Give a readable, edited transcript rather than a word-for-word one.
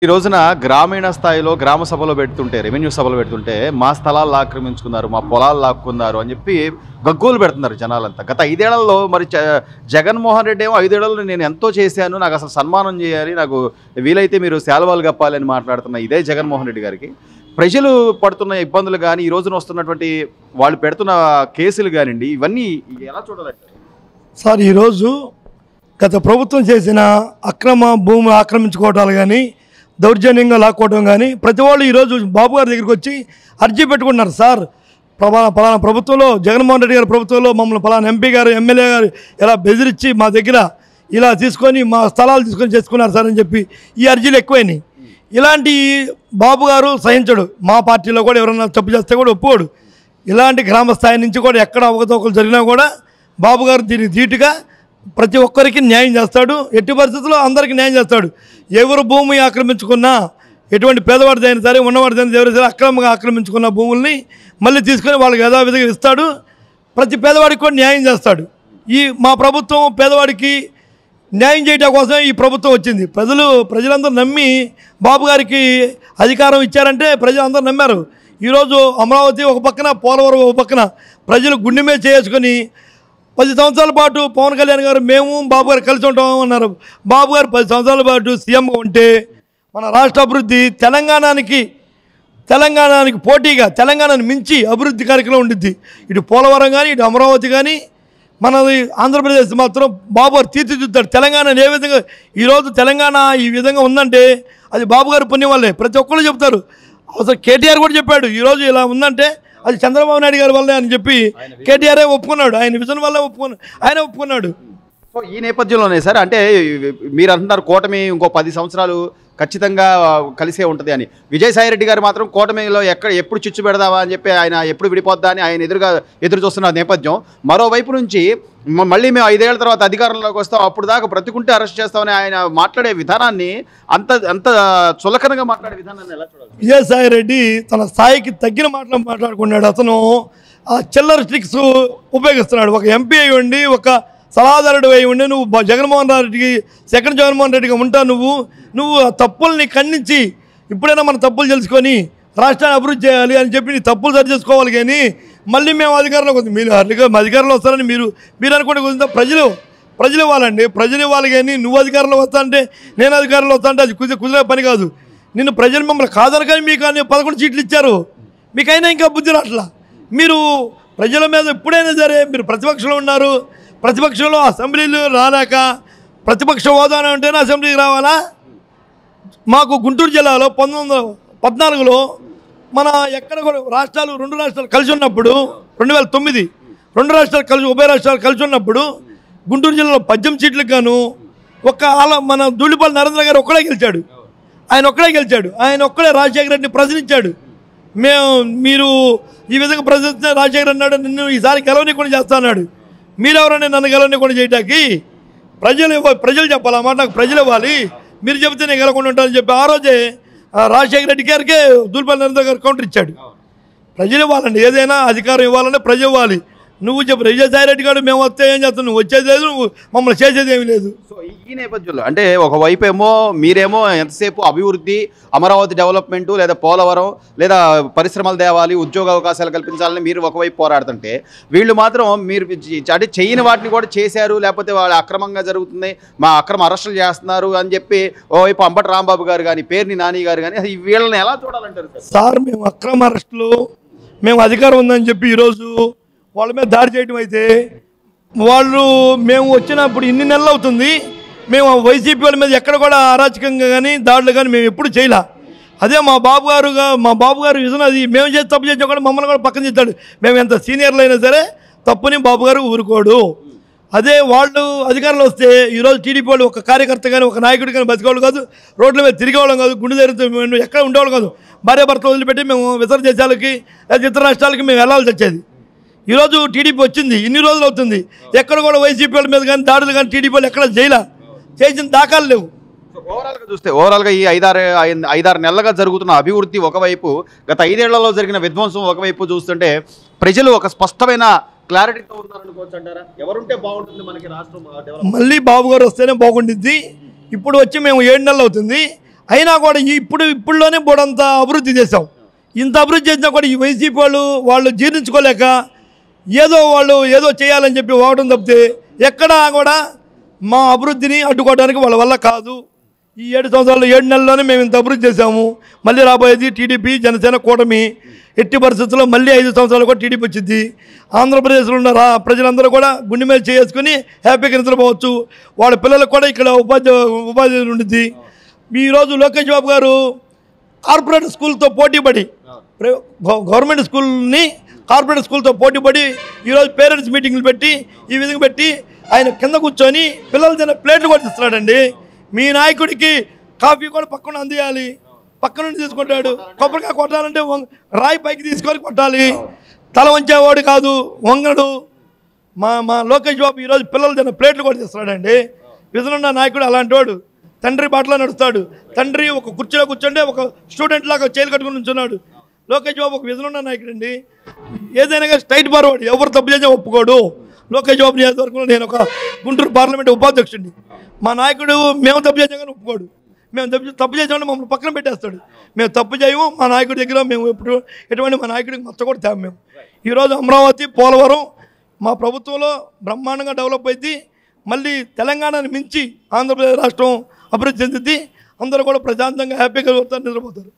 ఈ రోజున గ్రామీణ స్థాయిలో గ్రామ సభలో పెడుతుంటే రెవెన్యూ సభలు పెడుతుంటే మా స్థలాలు ఆక్రమించుకున్నారు, మా పొలాలు లాక్కున్నారు అని చెప్పి గగ్గోలు పెడుతున్నారు జనాలంతా. గత 5 ఏళ్లలో మరి జగన్మోహన్ రెడ్డి ఏమో 5 ఏళ్లలో నేను ఎంతో చేశాను, నాకు అసలు సన్మానం చేయాలి, నాకు వీలైతే మీరు శాలువాలు కప్పాలని మాట్లాడుతున్న ఇదే జగన్మోహన్ రెడ్డి గారికి ప్రజలు పడుతున్న ఇబ్బందులు కానీ ఈ రోజున వస్తున్నటువంటి వాళ్ళు పెడుతున్న కేసులు కానివ్వండి, ఇవన్నీ ఎలా చూడాలంటే సార్ ఈరోజు గత ప్రభుత్వం చేసిన అక్రమ భూములు ఆక్రమించుకోవటాలు కానీ దౌర్జన్యంగా లాక్కోవడం కానీ ప్రతి వాళ్ళు ఈరోజు బాబు గారి దగ్గరికి వచ్చి అర్జీ పెట్టుకుంటున్నారు. సార్ పలానా ప్రభుత్వంలో జగన్మోహన్ రెడ్డి గారి ప్రభుత్వంలో మమ్మల్ని పలానా ఎంపీ గారు ఎమ్మెల్యే గారు ఇలా బెదిరించి మా దగ్గర ఇలా తీసుకొని మా స్థలాలు తీసుకొని చేసుకున్నారు సార్ అని చెప్పి ఈ అర్జీలు ఎక్కువైనాయి. ఇలాంటి బాబు గారు సహించడు. మా పార్టీలో కూడా ఎవరైనా తప్పు చేస్తే కూడా ఒప్పుకోడు. ఇలాంటి గ్రామ స్థాయి నుంచి కూడా ఎక్కడ అవకతవకలు జరిగినా కూడా బాబు గారు దీనికి ధీటుగా ప్రతి ఒక్కరికి న్యాయం చేస్తాడు. ఎట్టి పరిస్థితుల్లో అందరికీ న్యాయం చేస్తాడు. ఎవరు భూమి ఆక్రమించుకున్నా, ఎటువంటి పేదవాడిదైనా సరే ఉన్నవాడిదైనా ఎవరైనా సరే అక్రమంగా ఆక్రమించుకున్న భూముల్ని మళ్ళీ తీసుకొని వాళ్ళకి యథావిధిగా ఇస్తాడు. ప్రతి పేదవాడికి కూడా న్యాయం చేస్తాడు. మా ప్రభుత్వం పేదవాడికి న్యాయం చేయడం కోసం ఈ ప్రభుత్వం వచ్చింది. ప్రజలందరూ నమ్మి బాబు గారికి అధికారం ఇచ్చారంటే ప్రజలందరూ నమ్మారు. ఈరోజు అమరావతి ఒక పక్కన, పోలవరం ఒక పక్కన ప్రజలు గుండె మీద చేసుకొని 10 సంవత్సరాల పాటు పవన్ కళ్యాణ్ గారు మేము బాబు గారు కలిసి ఉంటాం అన్నారు. బాబు గారు 10 సంవత్సరాల పాటు సీఎంగా ఉంటే మన రాష్ట్ర అభివృద్ధి తెలంగాణకి పోటీగా, తెలంగాణను మించి అభివృద్ధి కార్యక్రమం ఉండిద్ది. ఇటు పోలవరం కానీ, ఇటు అమరావతి కానీ, మనది ఆంధ్రప్రదేశ్ మాత్రం బాబు గారు తీర్చిదిద్దాడు. తెలంగాణను ఏ విధంగా ఈరోజు తెలంగాణ ఈ విధంగా ఉందంటే అది బాబు గారి పుణ్యం వల్లే. ప్రతి ఒక్కళ్ళు చెప్తారు. అసలు కేటీఆర్ కూడా చెప్పాడు ఈరోజు ఇలా ఉందంటే అది చంద్రబాబు నాయుడు గారి వల్లే అని చెప్పి కేటీఆర్ ఒప్పుకున్నాడు. ఆయన విజన్ వల్లే ఒప్పుకున్నాడు. సో ఈ నేపథ్యంలోనే సార్, అంటే మీరు అంటున్నారు కూటమి ఇంకో 10 సంవత్సరాలు ఖచ్చితంగా కలిసే ఉంటుంది అని. విజయసాయి రెడ్డి గారు మాత్రం కూటమిలో ఎప్పుడు చిచ్చు పెడదామా అని చెప్పి ఆయన ఎప్పుడు విడిపోద్దా అని ఆయన ఎదురు చూస్తున్న నేపథ్యం. మరోవైపు నుంచి మళ్ళీ మేము 5 ఏళ్ల తర్వాత అధికారంలోకి వస్తాం, అప్పుడు దాకా బ్రతికుంటే అరెస్ట్ చేస్తామని ఆయన మాట్లాడే విధానాన్ని, అంత చులకనగా మాట్లాడే విధానాన్ని ఎలా చూడాలి? విజయసాయి రెడ్డి తన స్థాయికి తగ్గిన మాటలు మాట్లాడుకున్నాడు. అతను ఆ చిల్లర ట్రిక్స్ ఉపయోగిస్తున్నాడు. ఒక ఎంపీ అయి ఉండి, ఒక సలహాదారుడు అయి ఉండి నువ్వు జగన్మోహన్ రెడ్డికి సెకండ్ జగన్మోహన్ రెడ్డిగా ఉంటావు. నువ్వు ఆ తప్పుల్ని ఖండించి ఇప్పుడైనా మన తప్పులు తెలుసుకొని రాష్ట్రాన్ని అభివృద్ధి చేయాలి అని చెప్పి నీ తప్పులు సరి చేసుకోవాలి. కానీ మళ్ళీ మేము అధికారంలోకి వస్తాం, మీరు అధికారంలో వస్తారని మీరు అనుకుంటే కుదిరితే ప్రజలు ఇవ్వాలండి. ప్రజలు ఇవ్వాలి. కానీ నువ్వు అధికారంలో వస్తా అంటే నేను అధికారంలో వస్తా అంటే అది కుదిరే పని కాదు. నిన్ను ప్రజలు మిమ్మల్ని కాదని కానీ మీకు 11 సీట్లు ఇచ్చారు. మీకైనా ఇంకా బుద్ధి రాట్లా. మీరు ప్రజల మీద ఎప్పుడైనా సరే మీరు ప్రతిపక్షంలో ఉన్నారు. ప్రతిపక్షంలో అసెంబ్లీలు రాలేక ప్రతిపక్ష హోదానే ఉంటేనే అసెంబ్లీకి రావాలా? మాకు గుంటూరు జిల్లాలో 1914లో మన ఎక్కడ కూడా రెండు రాష్ట్రాలు కలిసి ఉన్నప్పుడు 2009 ఉభయ రాష్ట్రాలు కలిసి ఉన్నప్పుడు గుంటూరు జిల్లాలో 18 సీట్లకు గాను మన ధూళిపల్లి నరేంద్ర గారు ఒక్కడే గెలిచాడు. ఆయన ఒక్కడే రాజశేఖర రెడ్డిని ప్రశ్నించాడు. మీరు ఈ విధంగా ప్రశ్నిస్తే రాజశేఖర రెడ్డి అన్నాడు నిన్ను ఈసారి గెలవనీయకుండా చేస్తా అన్నాడు. మీరెవరైనా నన్ను గెలవనీయకుండా చేయటానికి ప్రజలు చెప్పాలి. అన్నమాట నాకు ప్రజలు ఇవ్వాలి, మీరు చెబితే నేను గెలవకుండా ఉంటానని చెప్పి ఆ రోజే రాజశేఖర రెడ్డి గారికే ధూళిపల్లి నరేంద్ర గారు కౌంటర్ ఇచ్చాడు. ప్రజలు ఇవ్వాలండి, ఏదైనా అధికారం ఇవ్వాలంటే ప్రజలు ఇవ్వాలి. నువ్వు చెప్పు విజయసాయి రెడ్డి గారు మేము వస్తే ఏం చేస్తావు, నువ్వు వచ్చేది లేదు, నువ్వు మమ్మల్ని చేసేది ఏమీ లేదు. సో ఈ నేపథ్యంలో అంటే ఒకవైపు ఏమో మీరేమో ఎంతసేపు అభివృద్ధి, అమరావతి డెవలప్మెంటు, లేదా పోలవరం, లేదా పరిశ్రమలు తేవాలి, ఉద్యోగ అవకాశాలు కల్పించాలని మీరు ఒకవైపు పోరాడుతుంటే, వీళ్ళు మాత్రం మీరు అంటే చేయని వాటిని కూడా చేశారు, లేకపోతే వాళ్ళు అక్రమంగా జరుగుతుంది, మా అక్రమ అరెస్టులు చేస్తున్నారు అని చెప్పి ఓవైపు అంబటి రాంబాబు గారు కానీ, పేర్ని నాని గారు కానీ వీళ్ళని ఎలా చూడాలంటారు సార్? మేము అక్రమ అరెస్టులు, మేము అధికారం ఉందని చెప్పి ఈరోజు వాళ్ళ మీద దాడి చేయడం అయితే మేము వచ్చినప్పుడు ఇన్ని నెలలు అవుతుంది, మేము వైసీపీ వాళ్ళ మీద ఎక్కడ కూడా అరాచకంగా కానీ దాడులు కానీ మేము ఎప్పుడు చేయలే. అదే మా బాబు గారు విజన్ అది మేము చేసి తప్పు చేసినా కూడా మమ్మల్ని కూడా పక్కన చేస్తాడు. మేము ఎంత సీనియర్లు అయినా సరే తప్పుని బాబు గారు ఊరుకోడు. అదే వాళ్ళు అధికారంలో వస్తే ఈరోజు టీడీపీ వాళ్ళు ఒక కార్యకర్త కానీ ఒక నాయకుడు కానీ బతికేవాళ్ళు కాదు, రోడ్ల మీద తిరిగేవాళ్ళం కాదు, గుండె ధైర్యంతో ఎక్కడ ఉండేవాళ్ళు కాదు. భార్యాభర్తలు వదిలిపెట్టి మేము ఇతర దేశాలకి లేదా ఇతర రాష్ట్రాలకి మేము వెళ్ళాల్సి వచ్చేది. ఈరోజు టీడీపీ వచ్చింది, ఇన్ని రోజులు అవుతుంది, ఎక్కడ కూడా వైసీపీ వాళ్ళ మీద కానీ దాడులు కానీ టీడీపీ వాళ్ళు ఎక్కడ చేసిన దాఖలు లేవు. ఓవరాల్గా చూస్తే ఈ 5-6 నెలలుగా జరుగుతున్న అభివృద్ధి ఒకవైపు, గత 5 ఏళ్లలో జరిగిన విధ్వంసం ఒకవైపు చూస్తుంటే ప్రజలు ఒక స్పష్టమైన క్లారిటీతో ఉన్నారనుకోవచ్చు అంటారా? ఎవరుంటే బాగుంటుంది మనకి రాష్ట్రం? మళ్ళీ బాబు గారు వస్తేనే బాగుంటుంది. ఇప్పుడు వచ్చి మేము 7 నెలలు అవుతుంది. అయినా కూడా ఇప్పుడులోనే బోడంత అభివృద్ధి చేశాం. ఇంత అభివృద్ధి చేసినా కూడా ఈ వైసీపీ వాళ్ళు జీర్ణించుకోలేక ఏదో చేయాలని చెప్పి వాడడం తప్పితే ఎక్కడా కూడా మా అభివృద్ధిని అడ్డుకోవడానికి వాళ్ళ వల్ల కాదు. ఈ 7 సంవత్సరాలు 7 నెలల్లోనే మేము ఇంత అభివృద్ధి చేశాము. మళ్ళీ రాబోయేది టీడీపీ జనసేన కూటమి. ఎట్టి పరిస్థితుల్లో మళ్ళీ 5 సంవత్సరాలు కూడా టీడీపీ వచ్చింది. ఆంధ్రప్రదేశ్లో ఉన్న ప్రజలందరూ కూడా గుండె మీద చేసుకుని హ్యాపీగా నిద్రపోవచ్చు. వాళ్ళ పిల్లలకు కూడా ఇక్కడ ఉపాధి ఉండిద్ది. ఈరోజు లోకేష్ బాబు గారు కార్పొరేట్ స్కూల్తో పోటీపడి గవర్నమెంట్ స్కూల్ని కార్పొరేట్ స్కూల్తో పోటీపడి ఈరోజు పేరెంట్స్ మీటింగ్లు పెట్టి ఈ విధంగా పెట్టి ఆయన కింద కూర్చొని పిల్లలు తిన్న ప్లేట్లు కూడా ఇస్తున్నాడండి. మీ నాయకుడికి కాఫీ కూడా పక్కన అందియాలి, పక్క నుండి తీసుకుంటాడు. కొబ్బరికాయ కొట్టాలంటే రాయి పైకి తీసుకొని కొట్టాలి. తల వంచేవాడు కాదు, వంగడు. మా లోకేష్ బాబు ఈరోజు పిల్లలు తిన్న ప్లేట్లు కూడా తీస్తున్నాడండి. విజనున్న నాయకుడు అలాంటి వాడు. తండ్రి బాటలో నడుస్తాడు. తండ్రి ఒక కుర్చీలో కూర్చుంటే ఒక స్టూడెంట్ లాగా చేలు కట్టుకుని ఉంచున్నాడు. లోకేష్ బాబు ఒక విజనున్న నాయకుడు అండి. ఏదైనా కానీ స్ట్రైట్ ఫార్వర్డ్, ఎవరు తప్పు చేసినా ఒప్పుకోడు. లోకేష్ బాబు నియోజకవర్గంలో నేను ఒక గుంటూరు పార్లమెంట్ ఉపాధ్యక్షుడిని. మా నాయకుడు మేము తప్పు చేసాం కానీ ఒప్పుకోడు. మేము తప్పు చేసామంటే మమ్మల్ని పక్కన పెట్టేస్తాడు. మేము తప్పు చేయము. మా నాయకుడి దగ్గర మేము ఎటువంటి మా నాయకుడికి మచ్చ కూడా తేము. మేము ఈరోజు అమరావతి, పోలవరం మా ప్రభుత్వంలో బ్రహ్మాండంగా డెవలప్ అయింది. మళ్ళీ తెలంగాణను మించి ఆంధ్రప్రదేశ్ రాష్ట్రం అభివృద్ధి చెందింది. అందరూ కూడా ప్రశాంతంగా హ్యాపీగా నిద్రపోతారు.